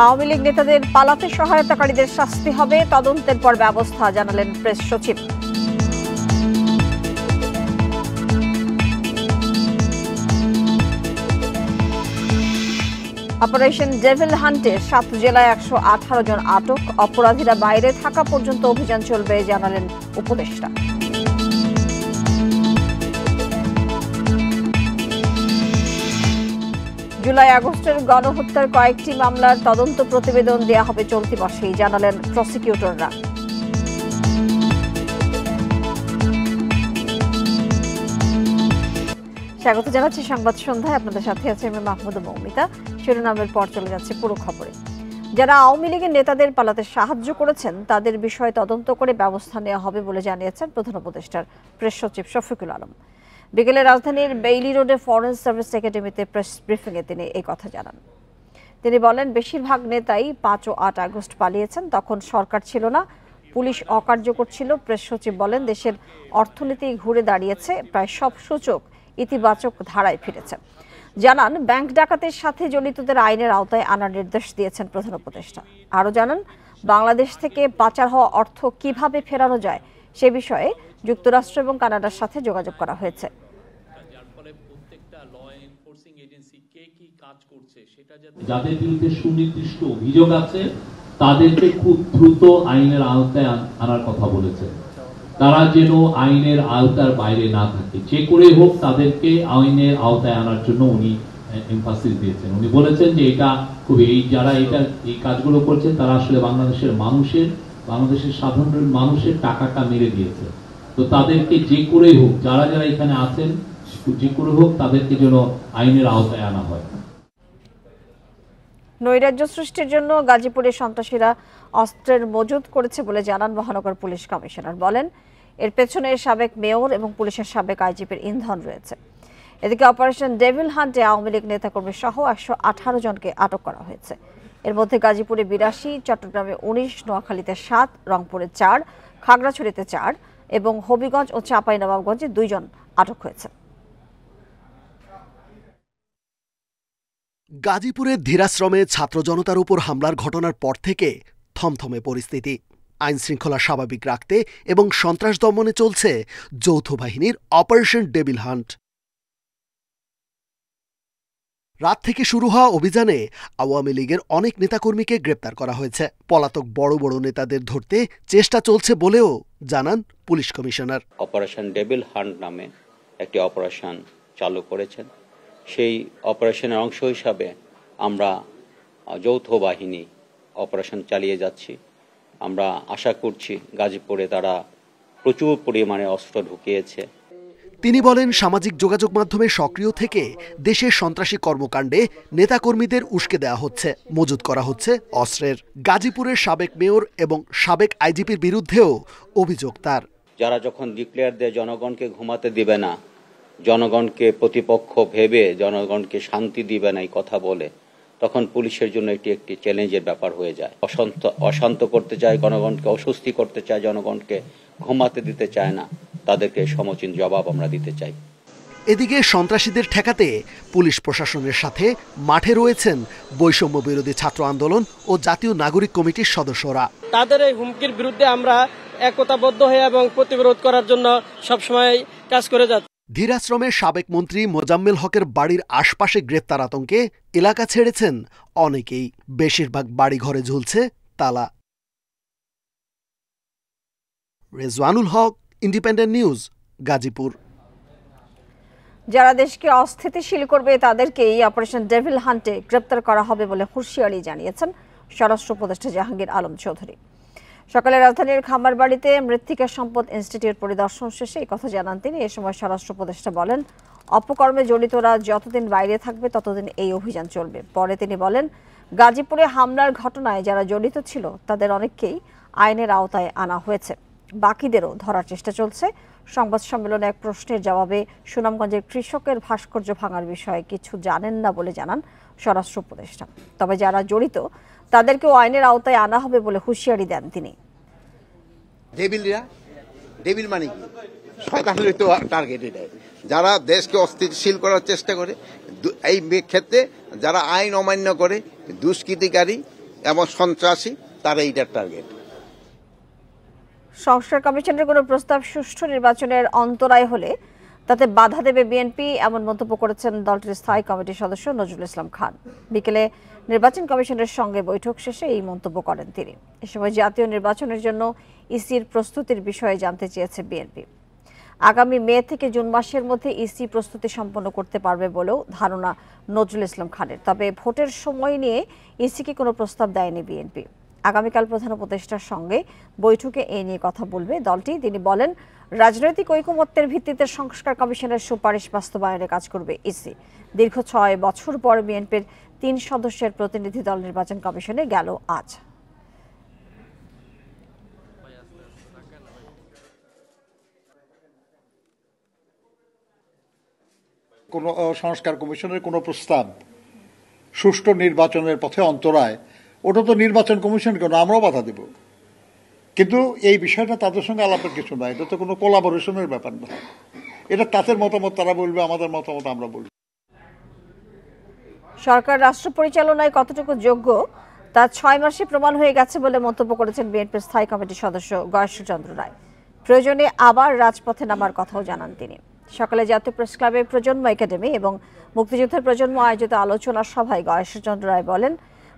আওয়ামী লীগ নেতাদের পালাতে সহায়তাকারীদের শাস্তি হবে, তদন্তের পর ব্যবস্থা, জানালেন প্রেস সচিব। অপারেশন ডেভিল হান্টে 7 জেলায় 118 জন আটক, অপরাধীরা বাইরে থাকা পর্যন্ত অভিযান চলবে, জানালেন উপদেষ্টা। জুলাই আগস্টের গণহত্যার কয়েকটি মামলার তদন্ত প্রতিবেদন দেয়া হবে চলতি মাসেই, জানালেন প্রসিকিউটররা। স্বাগত জানাচ্ছি সংবাদ সন্ধ্যায়, আপনাদের সাথে আছে আমি মাহমুদা মৌমিতা। শিরোনামের পর চলে যাচ্ছে পুরো খবরে। যারা আওয়ামী লীগের নেতাদের পালাতে সাহায্য করেছেন তাদের বিষয়ে তদন্ত করে ব্যবস্থা নেওয়া হবে বলে জানিয়েছেন প্রধান উপদেষ্টার প্রেস সচিব শফিকুল আলম। বিকেলে রাজধানীর বেইলি রোডে ফরেন সার্ভিস একাডেমিতে প্রেস ব্রিফিংয়ে তিনি এই কথা জানান। তিনি বলেন, বেশিরভাগ নেতাই 5 ও 8 আগস্ট পালিয়েছেন, তখন সরকার ছিল না, পুলিশ অকার্যকর ছিল। প্রেস সচিব বলেন, দেশের অর্থনীতি ঘুরে দাঁড়িয়েছে, প্রায় সব সূচক ইতিবাচক ধারায় ফিরেছে। জানান, ব্যাংক ডাকাতের সাথে জড়িতদের আইনের আওতায় আনার নির্দেশ দিয়েছেন প্রধান উপদেষ্টা। আরও জানান, বাংলাদেশ থেকে পাচার হওয়া অর্থ কিভাবে ফেরানো যায় সে বিষয়ে যুক্তরাষ্ট্র এবং কানাডার সাথে যোগাযোগ করা হয়েছে। যাদের বিরুদ্ধে সুনির্দিষ্ট অভিযোগ আছে তাদেরকে খুব দ্রুত আইনের আওতায় আনার কথা বলেছে। তারা যেন আইনের আওতার বাইরে না থাকে, যে করে হোক তাদেরকে আইনের আওতায় আনার জন্য উনি এমফাসিস দিয়েছেন। উনি বলেছেন যে এটা খুবই যারা এই কাজগুলো করছেন তারা আসলে বাংলাদেশের সাধারণ মানুষের টাকাটা মেরে দিয়েছে। তো তাদেরকে যে করে হোক, যারা যারা এখানে আছেন যে করে হোক তাদেরকে যেন আইনের আওতায় আনা হয়। নৈরাজ্য সৃষ্টির জন্য গাজীপুরে সন্ত্রাসীরা অস্ত্রের মজুত করেছে বলে জানান মহানগর পুলিশ কমিশনার। বলেন, এর পেছনে সাবেক মেয়র এবং পুলিশের সাবেক আইজিপির ইন্ধন রয়েছে। এদিকে অপারেশন ডেভিল হান্টে আওয়ামী লীগ নেতাকর্মী সহ 118 জনকে আটক করা হয়েছে। এর মধ্যে গাজীপুরে 82, চট্টগ্রামে 19, নোয়াখালীতে 7, রংপুরে 4, খাগড়াছড়িতে 4 এবং হবিগঞ্জ ও চাঁপাইনবাবগঞ্জে 2 জন আটক হয়েছে। গাজীপুরের ধীরাশ্রমে ছাত্র জনতার উপর হামলার ঘটনার পর থেকে থমথমে পরিস্থিতি। আইন শৃঙ্খলা স্বাভাবিক রাখতে এবং সন্ত্রাস দমনে চলছে যৌথ বাহিনীর অপারেশন ডেভিল হান্ট। রাত থেকে শুরু হওয়া অভিযানে আওয়ামী লীগের অনেক নেতাকর্মীকে গ্রেপ্তার করা হয়েছে। পলাতক বড় বড় নেতাদের ধরতে চেষ্টা চলছে বলেও জানান police commissioner. Operation devil hunt নামে একটি অপারেশন চালু করেছেন। সেই অপারেশনের অংশ হিসাবে আমরা যৌথ বাহিনী অপারেশন চালিয়ে যাচ্ছি। আমরা আশা করছি গাজীপুরে তারা প্রচুর পরিমাণে অস্ত্র ঢুকিয়েছে। তিনি বলেন, সামাজিক যোগাযোগ মাধ্যমে সক্রিয় থেকে দেশের সন্ত্রাসী কর্মকাণ্ডে নেতাকর্মীদের উস্কে দেওয়া হচ্ছে, মজুত করা হচ্ছে অস্ত্রের। গাজীপুরের সাবেক মেয়র এবং সাবেক আইজিপির বিরুদ্ধেও অভিযোগ তার। যারা যখন ডিক্লেয়ার দেয় জনগণকে ঘুমাতে দিবে না, জনগণকে প্রতিপক্ষ ভেবে জনগণকে শান্তি দিবে না, এই কথা বলে, তখন পুলিশের জন্য এটি একটি চ্যালেঞ্জের ব্যাপার হয়ে যায়। অশান্ত করতে চায় জনগণকে, অস্বস্তি করতে চায় জনগণকে, ঘুমাতে দিতে চায় না, তাদেরকে সমুচিত জবাব আমরা দিতে চাই। এদিকে সন্ত্রাসীদের ঠেকাতে পুলিশ প্রশাসনের সাথে মাঠে রয়েছেন বৈষম্য বিরোধী ছাত্র আন্দোলন ও জাতীয় নাগরিক কমিটির সদস্যরা। তাদের এই হুমকির বিরুদ্ধে আমরা একতাবদ্ধ হয়ে এবং প্রতিরোধ করার জন্য সবসময় কাজ করে যাচ্ছি। ধীরাশ্রমের সাবেক মন্ত্রী মোজাম্মেল হকের বাড়ির আশপাশে গ্রেপ্তার আতঙ্কে এলাকা ছেড়েছেন অনেকেই। বেশিরভাগ বাড়ি ঘরে ঝুলছে তালা। রেজওয়ানুল হক, ইন্ডিপেন্ডেন্ট নিউজ, গাজীপুর। যারা দেশকে অস্থিতিশীল করবে তাদেরকেই অপারেশন ডেভিল হান্টে গ্রেপ্তার করা হবে বলে হুঁশিয়ারি জানিয়েছেন স্বরাষ্ট্র উপদেষ্টা জাহাঙ্গীর আলম চৌধুরী। সকালে রাজধানীর খামারবাড়িতে মৃত্তিকা সম্পদ ইনস্টিটিউট পরিদর্শন শেষে এই কথা জানান তিনি। এ সময় স্বরাষ্ট্র উপদেষ্টা বলেন, অপকর্মে জড়িতরা যতদিন বাইরে থাকবে ততদিন এই অভিযান চলবে। পরে তিনি বলেন, গাজীপুরে হামলার ঘটনায় যারা জড়িত ছিল তাদের অনেককেই আইনের আওতায় আনা হয়েছে, বাকিদেরও ধরার চেষ্টা চলছে। সংবাদ সম্মেলনে এক প্রশ্নের জবাবে সুনামগঞ্জের কৃষকের ভাস্কর্য ভাঙার বিষয়ে কিছু জানেন না বলে জানান স্বরাষ্ট্র উপদেষ্টা। তবে যারা জড়িত তাদেরকেও আইনের আওতায় আনা হবে বলে হুঁশিয়ারি দেন তিনি। ডেভিল মানে কি? শয়তানের তো টার্গেট এটাই। যারা দেশকে অস্থিতিশীল করার চেষ্টা করে, এই ক্ষেত্রে যারা আইন অমান্য করে, দুষ্কৃতিকারী, এবং সন্ত্রাসী, তারা এইটার টার্গেট। সংস্কার কমিশনের কোনো প্রস্তাব সুষ্ঠু নির্বাচনের অন্তরায় হলে তাতে বাধা দেবে বিএনপি, এমন মন্তব্য করেছেন দলটির স্থায়ী কমিটির সদস্য নজরুল ইসলাম খান। বিকেলে নির্বাচন কমিশনের সঙ্গে বৈঠক শেষে এই মন্তব্য করেন তিনি। এ সময় জাতীয় নির্বাচনের জন্য ইসির প্রস্তুতির বিষয়ে জানতে চেয়েছে বিএনপি। আগামী মে থেকে জুন মাসের মধ্যে ইসি প্রস্তুতি সম্পন্ন করতে পারবে বলেও ধারণা নজরুল ইসলাম খানের। তবে ভোটের সময় নিয়ে ইসিকে কোনো প্রস্তাব দেয়নি বিএনপি। আগামীকাল প্রধান উপদেষ্টার সঙ্গে বৈঠকে এই নিয়ে কথা বলবে দলটি। তিনি বলেন, রাজনৈতিক ঐকমত্যের ভিত্তিতে সংস্কার কমিশনের সুপারিশ বাস্তবায়নে কাজ করবে ইসি। দীর্ঘ 6 বছর পর বিএনপির 3 সদস্যের প্রতিনিধি দল নির্বাচন কমিশনে গেল আজ। কোন সংস্কার কমিশনের কোনো প্রস্তাব সুষ্ঠু নির্বাচনের পথে অন্তরায়, ওটা তো নির্বাচন কমিশন কেন, আমরাও বাধা দেব। কিন্তু এই বিষয়টা তাদের সঙ্গে আলাপের কিছু নয়, এটা তো কোনো কোলাবোরেশনের ব্যাপার না। এটা তাদের মতামত তারা বলবে, আমাদের মতামত আমরা বলব। সরকার রাষ্ট্র পরিচালনায় কতটুকু যোগ্য তা 6 মাসে প্রমাণ হয়ে গেছে বলে মন্তব্য করেছেন বিএনপির স্থায়ী কমিটির সদস্য গয়েশ্বরচন্দ্র রায়। প্রয়োজনে আবার রাজপথে নামার কথাও জানান তিনি। সকালে জাতীয় প্রেস ক্লাবে প্রজন্ম একাডেমি এবং মুক্তিযুদ্ধের প্রজন্ম আয়োজিত আলোচনা সভায় গয়েশ্বরচন্দ্র রায় বলেন,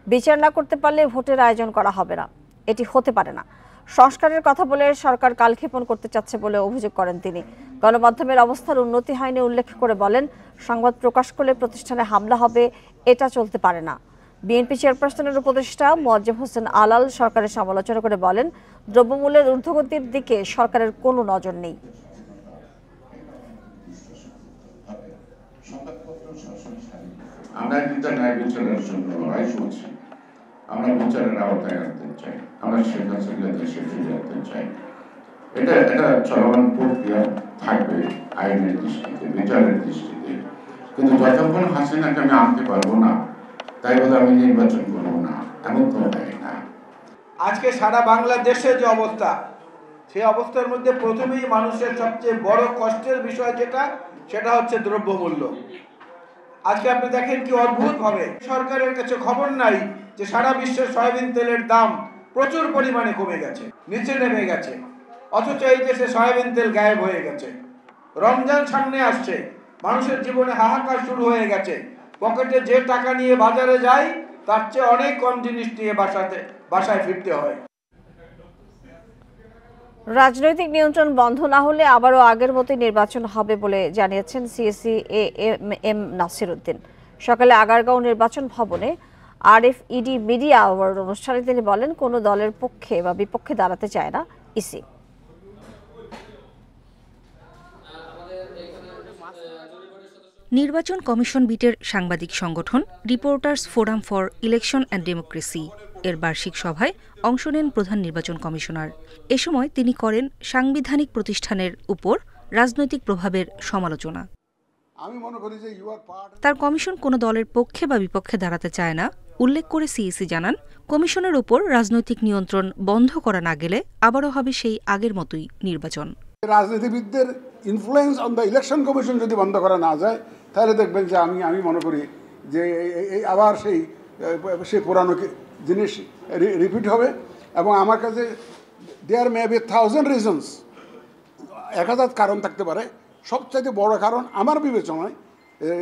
বিচার না করতে পারলে ভোটের আয়োজন করা হবে না, এটি হতে পারে না। সংস্কারের কথা বলে সরকার কালক্ষেপণ করতে চাচ্ছে বলে অভিযোগ করেন তিনি। গণমাধ্যমের অবস্থার উন্নতি হয়নি উল্লেখ করে বলেন, সংবাদ প্রকাশ করলে প্রতিষ্ঠানে হামলা হবে, এটা চলতে পারে না। বিএনপি চেয়ারপারসনের উপদেষ্টা মোয়াজ্জেম হোসেন আলাল সরকারের সমালোচনা করে বলেন, দ্রব্যমূল্যের ঊর্ধ্বগতির দিকে সরকারের কোনো নজর নেই। আমরা কিন্তু ন্যায় বিচারের জন্য লড়াই করছি। আমরা বিচারের আওতায় আনতে চাই, আমরা শেখ হাসিনা দেশে ফিরে আনতে চাই। এটা চলমান প্রক্রিয়া থাকবে আইনের দৃষ্টিতে, বিচারের দৃষ্টিতে। কিন্তু যতক্ষণ হাসিনাকে আমি আনতে পারবো না, তাই বলে আমি নির্বাচন করবো না, এমন তো হয় না। আজকে সারা বাংলাদেশে যে অবস্থা, সেই অবস্থার মধ্যে প্রথমেই মানুষের সবচেয়ে বড় কষ্টের বিষয় সেটা হচ্ছে দ্রব্যমূল্য। আজকে আপনি দেখেন কি অদ্ভুত ভাবে সরকারের কাছে খবর নাই যে সারা বিশ্বের সয়াবিন তেলের দাম প্রচুর পরিমাণে কমে গেছে, নিচে নেমে গেছে, অথচ এই দেশে সয়াবিন তেল গায়েব হয়ে গেছে। রমজান সামনে আসছে, মানুষের জীবনে হাহাকার শুরু হয়ে গেছে। পকেটে যে টাকা নিয়ে বাজারে যায় তার চেয়ে অনেক কম জিনিস নিয়ে বাসায় ফিরতে হয়। রাজনৈতিক নিয়ন্ত্রণ বন্ধ না হলে আবারও আগের মতোই নির্বাচন হবে বলে জানিয়েছেন সিএসি এম নাসির উদ্দিন। সকালে আগারগাঁও নির্বাচন ভবনে আরএফইডি মিডিয়া অ্যাওয়ার্ড অনুষ্ঠানে তিনি বলেন, কোনো দলের পক্ষে বা বিপক্ষে দাঁড়াতে চায় না ইসি। নির্বাচন কমিশন বিটের সাংবাদিক সংগঠন reporters forum for election and democracy এর বার্ষিক সভায় অংশ নেন প্রধান নির্বাচন কমিশনার। এ সময় তিনি করেন সাংবিধানিক প্রতিষ্ঠানের উপর রাজনৈতিক প্রভাবের সমালোচনা। তার কমিশন কোনো দলের পক্ষে বা বিপক্ষে দাঁড়াতে চায় না উল্লেখ করে সিইসি জানান, কমিশনের উপর রাজনৈতিক নিয়ন্ত্রণ বন্ধ করা না গেলে আবারও হবে সেই আগের মতোই নির্বাচন। রাজনীতিবিদদের influence on the election commission যদি বন্ধ করা না যায়, তাহলে দেখবেন যে আমি মনে করি যে আবার সেই পুরানো জিনিস রিপিট হবে। এবং আমার কাছে দেয়ার মে বি 1000 রিজনস, 1000 কারণ থাকতে পারে। সবচাইতে বড় কারণ আমার বিবেচনায়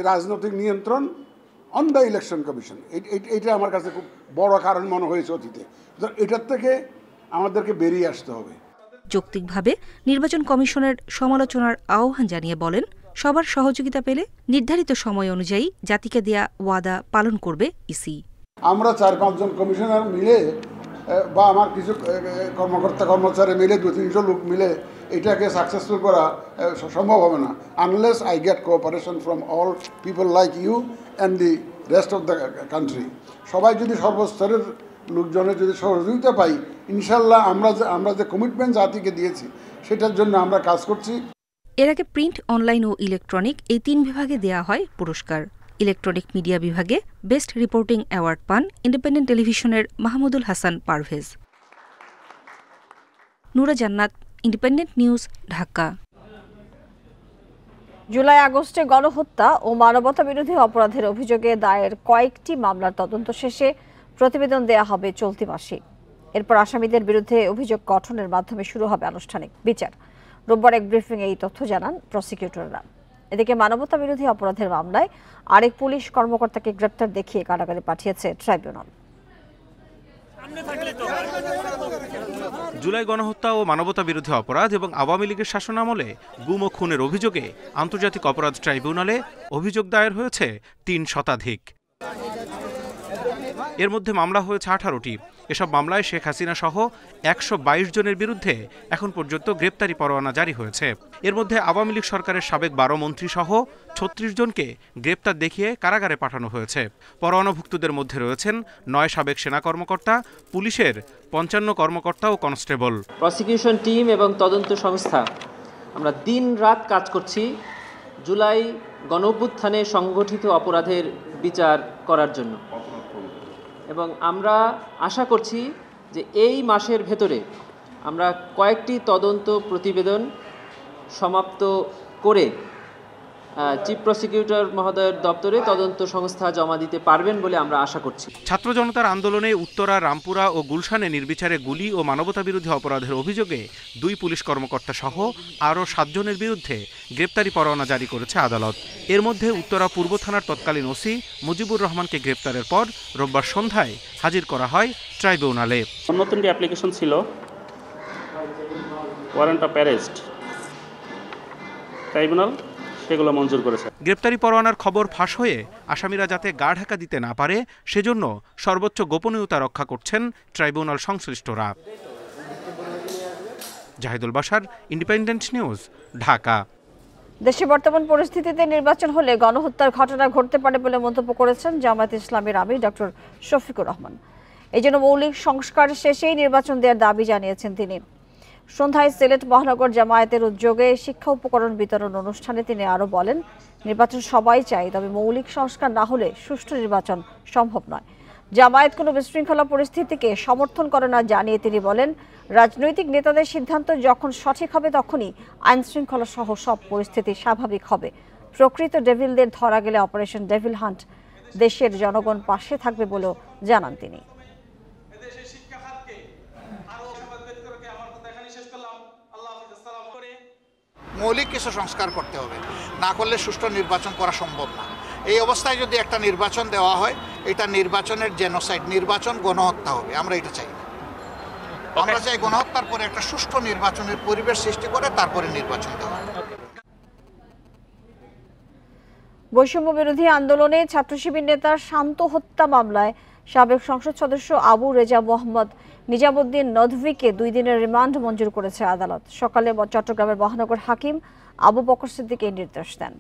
রাজনৈতিক নিয়ন্ত্রণ অন দ্য ইলেকশন কমিশন, এইটা আমার কাছে খুব বড় কারণ মনে হয়েছে অতীতে। এটার থেকে আমাদেরকে বেরিয়ে আসতে হবে। যৌক্তিকভাবে নির্বাচন কমিশনের সমালোচনার আহ্বান জানিয়ে বলেন, সবার সহযোগিতা পেলে নির্ধারিত সময় অনুযায়ী জাতিকে দেয়া ওয়াদা পালন করবে ইসি। আমরা 4-5 জন কমিশনার মিলে বা আমার কিছু কর্মচারী মিলে 200-300 লোক মিলে এটাকে সাকসেসফুল করা সম্ভব হবে না unless I get cooperation from all people like you and the rest of the country. সবাই যদি সর্বস্তরের লোকজনের যদি সহযোগিতা পাই, ইনশাল্লাহ আমরা যে কমিটমেন্ট জাতিকে দিয়েছি সেটার জন্য আমরা কাজ করছি। এর আগে প্রিন্ট, অনলাইন ও ইলেকট্রনিক এই 3 বিভাগে দেয়া হয় পুরস্কার। ইলেকট্রনিক মিডিয়া বিভাগে বেস্ট রিপোর্টিং অ্যাওয়ার্ড পান ইন্ডিপেন্ডেন্ট টেলিভিশনের মাহমুদুল হাসান পারভেজ। নুরা জান্নাত, ইন্ডিপেন্ডেন্ট নিউজ, ঢাকা। জুলাই আগস্টে গণহত্যা ও মানবতা বিরোধী অপরাধের অভিযোগে দায়ের কয়েকটি মামলার তদন্ত শেষে প্রতিবেদন দেয়া হবে চলতি মাসে। এরপর আসামিদের বিরুদ্ধে অভিযোগ গঠনের মাধ্যমে শুরু হবে আনুষ্ঠানিক বিচার। রোববার এক ব্রিফিংয়ে এই তথ্য জানান প্রসিকিউটররা। এদিকে মানবতা বিরোধী অপরাধের মামলায় আরেক পুলিশ কর্মকর্তাকে গ্রেপ্তার দেখিয়ে কারাগারে পাঠিয়েছে ট্রাইব্যুনাল। জুলাই গণহত্যা ও মানবতা বিরোধী অপরাধ এবং আওয়ামী লীগের শাসনামলে গুম ও খুনের অভিযোগে আন্তর্জাতিক অপরাধ ট্রাইব্যুনালে অভিযোগ দায়ের হয়েছে ৩ শতাধিক। এর মধ্যে মামলা হয়েছে 18টি। এসব মামলায় শেখ হাসিনা সহ 122 জনের বিরুদ্ধে এখন পর্যন্ত গ্রেপ্তারি পরোয়ানা জারি হয়েছে। এর মধ্যে আওয়ামী লীগ সরকারের সাবেক 12 মন্ত্রী সহ 36 জনকে গ্রেপ্তার দেখিয়ে কারাগারে পাঠানো হয়েছে। পরোয়ানাভুক্তদের মধ্যে রয়েছেন 9 সাবেক সেনা কর্মকর্তা, পুলিশের 55 কর্মকর্তা ও কনস্টেবল। প্রসিকিউশন টিম এবং তদন্ত সংস্থা আমরা দিন-রাত কাজ করছি জুলাই গণঅভ্যুত্থানে সংগঠিত অপরাধের বিচার করার জন্য, এবং আমরা আশা করছি যে এই মাসের ভেতরে আমরা কয়েকটি তদন্ত প্রতিবেদন সমাপ্ত করে চিফ প্রসিকিউটর মহোদয়ের দপ্তরে তদন্ত সংস্থা জমা দিতে পারবেন বলে আমরা আশা করছি। ছাত্র জনতার আন্দোলনে উত্তরা, রামপুরা ও গুলশানে নির্বিচারে গুলি ও মানবতা বিরোধী অপরাধের অভিযোগে 2 পুলিশ কর্মকর্তা সহ আরও 7 জনের বিরুদ্ধে গ্রেপ্তারি পরোয়ানা জারি করেছে আদালত। এর মধ্যে উত্তরা পূর্ব থানার তৎকালীন ওসি মুজিবুর রহমানকে গ্রেপ্তারের পর রোববার সন্ধ্যায় হাজির করা হয় ট্রাইব্যুনালে। নতুন অ্যাপ্লিকেশন ছিল ওয়ারেন্ট অফ অ্যারেস্ট, ট্রাইব্যুনাল সেগুলো মঞ্জুর করেছে। গ্রেপ্তারি পরোয়ানার খবর ফাঁস হয়ে আসামিরা যাতে গা ঢাকা দিতে না পারে সেজন্য সর্বোচ্চ গোপনীয়তা রক্ষা করছেন ট্রাইব্যুনাল সংশ্লিষ্টরা। Zahidul Bashar, independent news, Dhaka. দেশে বর্তমান পরিস্থিতিতে নির্বাচন হলে গণহত্যার ঘটনা ঘটতে পারে বলে মন্তব্য করেছেন জামায়াতে ইসলামীর আমির ডক্টর শফিকুর রহমান। এই জন্য মৌলিক সংস্কার শেষেই নির্বাচন দেওয়ার দাবি জানিয়েছেন তিনি। সন্ধ্যায় সিলেট মহানগর জামায়াতের উদ্যোগে শিক্ষা উপকরণ বিতরণ অনুষ্ঠানে তিনি আরও বলেন, নির্বাচন সবাই চায়, তবে মৌলিক সংস্কার না হলে সুষ্ঠু নির্বাচন সম্ভব নয়। জামায়াত কোনো বিশৃঙ্খলা পরিস্থিতিকে সমর্থন করে না জানিয়ে তিনি বলেন, রাজনৈতিক নেতাদের সিদ্ধান্ত যখন সঠিক হবে তখনই আইন শৃঙ্খলা সহ সব পরিস্থিতি স্বাভাবিক হবে। প্রকৃত ডেভিলদের ধরা গেলে অপারেশন ডেভিল হান্ট দেশের জনগণ পাশে থাকবে বলেও জানান তিনি। মৌলিক কিছু সংস্কার করতে হবে, না করলে সুষ্ঠু নির্বাচন করা সম্ভব না। এই অবস্থায় যদি একটা নির্বাচন দেওয়া হয়, এটা নির্বাচনের জেনোসাইড, নির্বাচন গণহত্যা হবে। আমরা এটা চাই না। আমরা চাই গণহত্যার পরে একটা সুষ্ঠু নির্বাচনের পরিবেশ সৃষ্টি করে তারপরে নির্বাচন দেওয়া। বৈষম্য বিরোধী আন্দোলনে ছাত্র শিবির নেতার শান্ত হত্যা মামলায় সাবেক সংসদ সদস্য আবু রেজা মোহাম্মদ নিজামুদ্দিন নদভিকে 2 দিনের রিমান্ড মঞ্জুর করেছে আদালত। সকালে চট্টগ্রামের মহানগর হাকিম আবু বকর সিদ্দিক এই নির্দেশ দেন।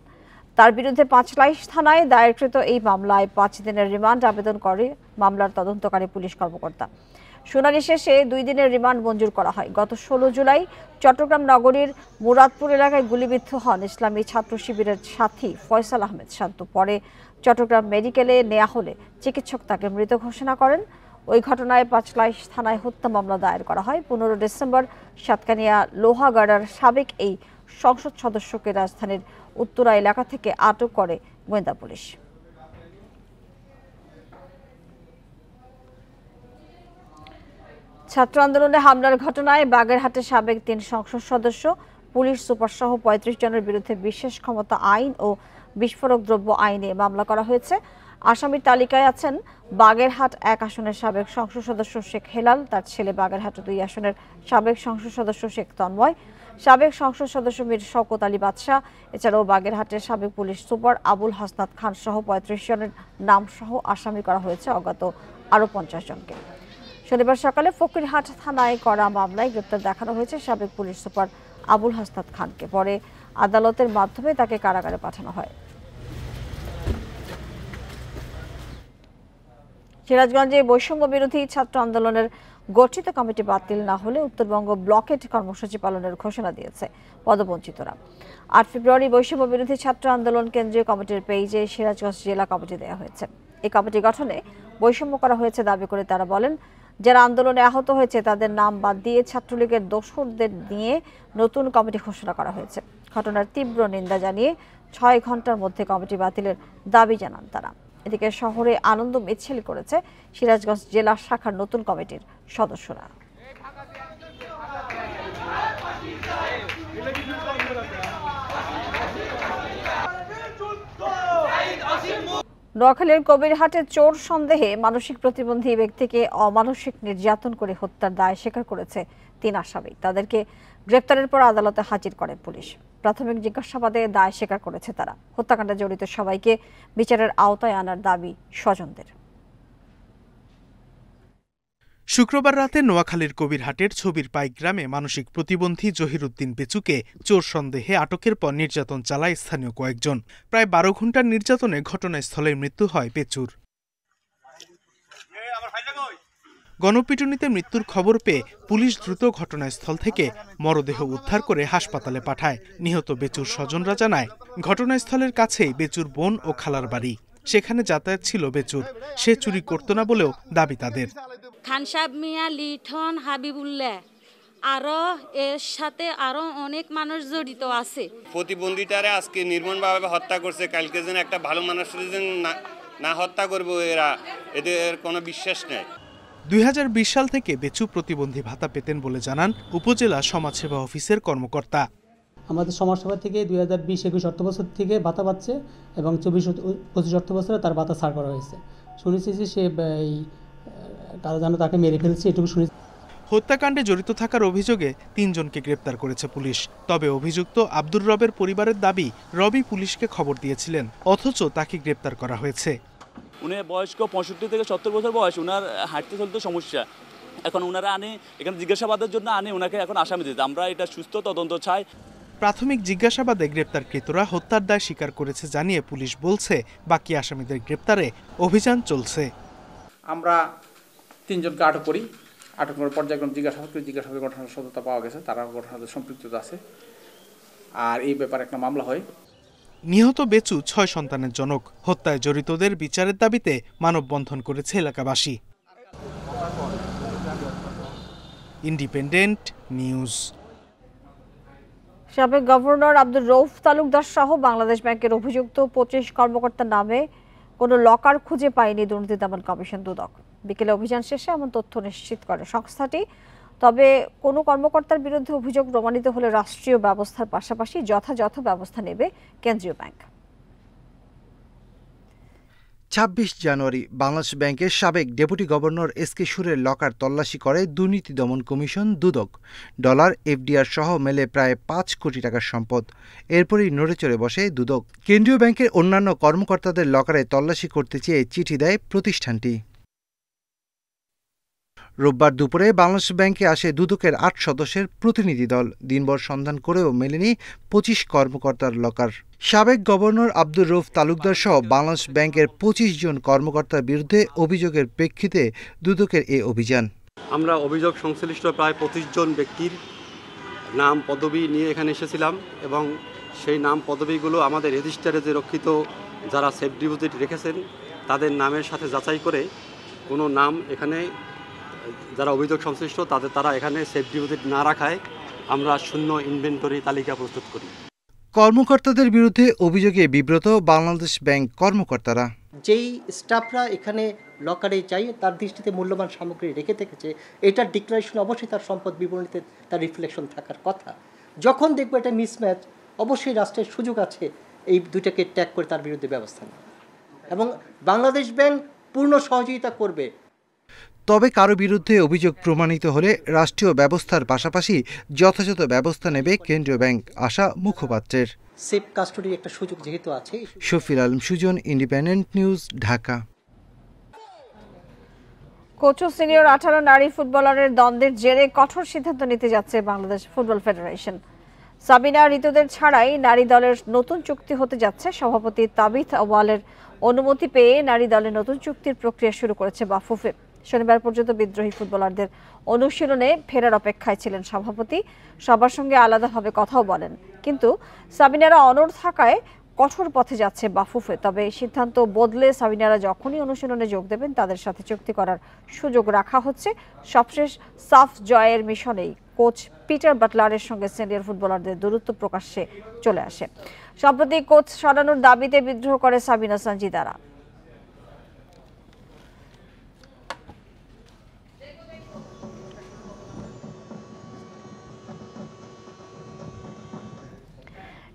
তার বিরুদ্ধে 5 থানায় দায়েরকৃত এই মামলায় 5 দিনের রিমান্ড আবেদন করে মামলার তদন্তকারী পুলিশ কর্মকর্তা। শুনানি শেষে 2 দিনের রিমান্ড মঞ্জুর করা হয়। গত 16 জুলাই চট্টগ্রাম নগরীর মুরাদপুর এলাকায় গুলিবিদ্ধ হন ইসলামী ছাত্র শিবিরের সাথী ফয়সাল আহমেদ শান্ত। পরে চট্টগ্রাম মেডিকেলে নেওয়া হলে চিকিৎসক তাকে মৃত ঘোষণা করেন। ওই ঘটনায় 5 থানায় হত্যা মামলা দায়ের করা হয়। 15 ডিসেম্বর সাতকানিয়া লোহাগাড়ার সাবেক এই সংসদ সদস্যকে রাজধানীর উত্তরা এলাকা থেকে আটক করে গোয়েন্দা পুলিশ। ছাত্র আন্দোলনে হামলার ঘটনায় বাগেরহাটের সাবেক 3 সংসদ সদস্য, পুলিশ সুপার সহ 35 জনের বিরুদ্ধে বিশেষ ক্ষমতা আইন ও বিস্ফোরক দ্রব্য আইনে মামলা করা হয়েছে। আসামির তালিকায় আছেন বাগেরহাট 1 আসনের সাবেক সংসদ সদস্য শেখ হেলাল, তার ছেলে বাগেরহাট 2 আসনের সাবেক সংসদ সদস্য শেখ তন্ময়, সাবেক সংসদ সদস্য মীর শওকত আলী বাদশাহ, এছাড়াও বাগেরহাটের সাবেক পুলিশ সুপার আবুল হাসনাত খান সহ 35 জনের নাম সহ আসামি করা হয়েছে অজ্ঞাত আরও 50 জনকে। শনিবার সকালে ফকিরহাট থানায় করা মামলায় গ্রেপ্তার দেখানো হয়েছে সাবেক পুলিশ সুপার আবুল হাসনাত খানকে। পরে আদালতের মাধ্যমে তাকে কারাগারে পাঠানো হয়। সিরাজগঞ্জে বৈষম্য বিরোধী ছাত্র আন্দোলনের গঠিত কমিটি বাতিল না হলে উত্তরবঙ্গ ব্লকেট কর্মসূচি পালনের ঘোষণা দিয়েছে পদবঞ্চিতরা। 8 ফেব্রুয়ারি বৈষম্য বিরোধী ছাত্র আন্দোলন কেন্দ্রীয় কমিটির পেজে সিরাজগঞ্জ জেলা কমিটি দেওয়া হয়েছে। এই কমিটি গঠনে বৈষম্য করা হয়েছে দাবি করে তারা বলেন, যারা আন্দোলনে আহত হয়েছে তাদের নাম বাদ দিয়ে ছাত্রলীগের দোসরদের নিয়ে নতুন কমিটি ঘোষণা করা হয়েছে। ঘটনার তীব্র নিন্দা জানিয়ে 6 ঘন্টার মধ্যে কমিটি বাতিলের দাবি জানান তারা। এদিকে শহরে আনন্দ মিছিল করেছে সিরাজগঞ্জ জেলা শাখার নতুন কমিটির সদস্যরা। নোয়াখালীর কবিরহাটে চোর সন্দেহে মানসিক প্রতিবন্ধী ব্যক্তিকে অমানসিক নির্যাতন করে হত্যার দায় স্বীকার করেছে 3 আসামি। তাদেরকে গ্রেপ্তারের পর আদালতে হাজির করে পুলিশ। প্রাথমিক জিজ্ঞাসাবাদে দায় স্বীকার করেছে তারা। হত্যাকাণ্ডে জড়িত সবাইকে বিচারের আওতায় আনার দাবি স্বজনদের। শুক্রবার রাতে নোয়াখালীর কবিরহাটের ছবির পাই গ্রামে মানসিক প্রতিবন্ধী জহিরুদ্দিন বেচুকে চোর সন্দেহে আটকের পর নির্যাতন চালায় স্থানীয় কয়েকজন। প্রায় 12 ঘণ্টার নির্যাতনে ঘটনাস্থলে মৃত্যু হয় বেচুর। গণপিটুনিতে মৃত্যুর খবর পেয়ে পুলিশ দ্রুত ঘটনাস্থল থেকে মরদেহ উদ্ধার করে হাসপাতালে পাঠায়। নিহত বেচুর স্বজনরা জানায়, ঘটনাস্থলের কাছেই বেচুর বোন ও খালার বাড়ি। সেখানে যাতায়াত ছিল বেচুর। সে চুরি করত না বলেও দাবি তাদের। খানসাব মিয়া, লিঠন, হাবিবুল্লাহ আরো এর সাথে আরো অনেক মানুষ জড়িত আছে। প্রতিবন্ধীটারে আজকে নির্মমভাবে হত্যা করছে। কালকে যেন একটা ভালো মানুষের না হত্যা করবো, এদের কোনো বিশ্বাস নেই। 2020 সাল থেকে বেচু প্রতিবন্ধী ভাতা পেতেন বলে জানান উপজেলা সমাজসেবা অফিসের কর্মকর্তা। আমাদের সমাজসেভা থেকে 2020-21 অর্থবছর থেকে ভাতা পাচ্ছে এবং 24-25 অর্থবছরে তার ভাতা ছাড় করা হয়েছে। শুনেছি যে সে তারা যেন তাকে মেরে ফেলছে, এটুকু শুনেছি। হত্যাকাণ্ডে জড়িত থাকার অভিযোগে 3 জনকে গ্রেপ্তার করেছে পুলিশ। তবে অভিযুক্ত আব্দুর রবের পরিবারের দাবি, রবি পুলিশকে খবর দিয়েছিলেন, অথচ তাকে গ্রেপ্তার করা হয়েছে। উনি বয়স্ক 65 থেকে 70 বছর বয়স, উনার হাঁটতে চলতে সমস্যা। এখন ওনারা এখানে জিজ্ঞাসাবাদের জন্য ওনাকে এখন আসামি দিতে। আমরা এটা সুস্থ তদন্ত চাই। প্রাথমিক জিজ্ঞাসাবাদে গ্রেপ্তারকৃতরা হত্যার দায় স্বীকার করেছে জানিয়ে পুলিশ বলছে, বাকি আসামিদের গ্রেপ্তারে অভিযান চলছে। আমরা 3 জনকে আটক করি। আটক করার পর্যায়ক্রমে জিজ্ঞাসাবাদের ঘটনার সত্যতা পাওয়া গেছে, তারা ঘটনাতে সম্পৃক্ততা আছে। আর এই ব্যাপারে একটা মামলা হয়। নিহত বেচু 6 সন্তানের জনক। হত্যায় জড়িতদের বিচারের দাবিতে মানববন্ধন করেছে এলাকাবাসী। Independent news. সাবেক গভর্নর আব্দুর রউফ তালুকদার সহ বাংলাদেশ ব্যাংকের অভিযুক্ত 25 কর্মকর্তার নামে কোনো লকার খুঁজে পায়নি দুর্নীতি দমন কমিশন দুদক। বিকেলে অভিযান শেষে এমন তথ্য নিশ্চিত করে সংস্থাটি। তবে কোনো কর্মকর্তার বিরুদ্ধে অভিযোগ প্রমাণিত হলে রাষ্ট্রীয় ব্যবস্থার পাশাপাশি যথাযথ ব্যবস্থা নেবে কেন্দ্রীয় ব্যাংক। 26 জানুয়ারি বাংলাদেশ ব্যাংকের সাবেক ডেপুটি গভর্নর এসকে সুরের লকার তল্লাশি করে দুর্নীতি দমন কমিশন দুদক। ডলার, এফডিআর সহ মেলে প্রায় 5 কোটি টাকার সম্পদ। এরপরই নড়েচড়ে বসে দুদক। কেন্দ্রীয় ব্যাংকের অন্যান্য কর্মকর্তাদের লকারে তল্লাশি করতে চেয়ে চিঠি দেয় প্রতিষ্ঠানটি। রোববার দুপুরে বাংলাদেশ ব্যাংকে আসে দুদকের 8 সদস্যের প্রতিনিধি দল। দিনভর সন্ধান করেও মেলেনি 25 কর্মকর্তার লকার। সাবেক গভর্নর আব্দুর রউফ তালুকদার সহ বাংলাদেশ ব্যাংকের 25 জন কর্মকর্তার বিরুদ্ধে অভিযোগের প্রেক্ষিতে দুদকের এই অভিযান। আমরা অভিযোগ সংশ্লিষ্ট প্রায় 25 জন ব্যক্তির নাম পদবি নিয়ে এখানে এসেছিলাম এবং সেই নাম পদবিগুলো আমাদের রেজিস্টারে যে রক্ষিত যারা সেফ ডিপোজিট রেখেছেন তাদের নামের সাথে যাচাই করে কোনো নাম এখানে যারা অভিযোগ সংশ্লিষ্ট তারা এখানে সেফ ডিপোজিট না রাখায় আমরা শূন্য ইনভেন্টরি তালিকা প্রস্তুত করি। কর্মকর্তাদের বিরুদ্ধে অভিযোগে বিব্রত বাংলাদেশ ব্যাংক কর্মকর্তারা। যেই স্টাফরা এখানে লকারে যাই তার দৃষ্টিতে মূল্যবান সামগ্রী রেখে থেকেছে, এটার ডিক্লারেশন অবশ্যই তার সম্পদ বিবরণীতে তার রিফ্লেকশন থাকার কথা। যখন দেখবো এটা মিসম্যাচ, অবশ্যই রাষ্ট্রের সুযোগ আছে এই দুইটাকে ট্যাগ করে তার বিরুদ্ধে ব্যবস্থা নেওয়া, এবং বাংলাদেশ ব্যাংক পূর্ণ সহযোগিতা করবে। তবে কারো বিরুদ্ধে অভিযোগ প্রমাণিত হলে রাষ্ট্রীয় ব্যবস্থার পাশাপাশি যথাযথ ব্যবস্থা নেবে কেন্দ্রীয় ব্যাংক, আশা মুখপাত্রের। সেফ কাস্টডির একটা সুযোগ যেহেতু আছে। Shafir Alam Sujan, independent news, Dhaka. Coach ও সিনিয়র 18 নারী ফুটবলারের দ্বন্দ্বের জেরে কঠোর সিদ্ধান্ত নিতে যাচ্ছে বাংলাদেশ ফুটবল ফেডারেশন। সাবিনা ঋতুদের ছাড়াই নারী দলের নতুন চুক্তি হতে যাচ্ছে। সভাপতি তাবিথ আওয়ালের অনুমতি পেয়ে নারী দলের নতুন চুক্তির প্রক্রিয়া শুরু করেছে বাফুফে। শনিবার পর্যন্ত বিদ্রোহী ফুটবলারদের অনুশীলনে ফেরার অপেক্ষায় ছিলেন সভাপতি। সবার সঙ্গে আলাদাভাবে কথাও বলেন, কিন্তু সাবিনারা অনড় থাকায় কঠোর পথে যাচ্ছে বাফুফে। তবে সিদ্ধান্ত বদলে সাবিনারা যখনই অনুশীলনে যোগ দেবেন তাদের সাথে চুক্তি করার সুযোগ রাখা হচ্ছে। সবশেষ সাফ জয়ের মিশনেই কোচ পিটার বাটলারের সঙ্গে সিনিয়র ফুটবলারদের দূরত্ব প্রকাশ্যে চলে আসে। সম্প্রতি কোচ সরানোর দাবিতে বিদ্রোহ করে সাবিনা সঞ্জিদারা।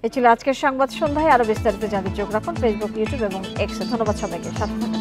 এ ছিল আজকের সংবাদ সন্ধ্যায়। আরো বিস্তারিত জানতে চোখ রাখুন ফেসবুক, ইউটিউব এবং এক্সে। ধন্যবাদ সবাইকে সাথে থাকার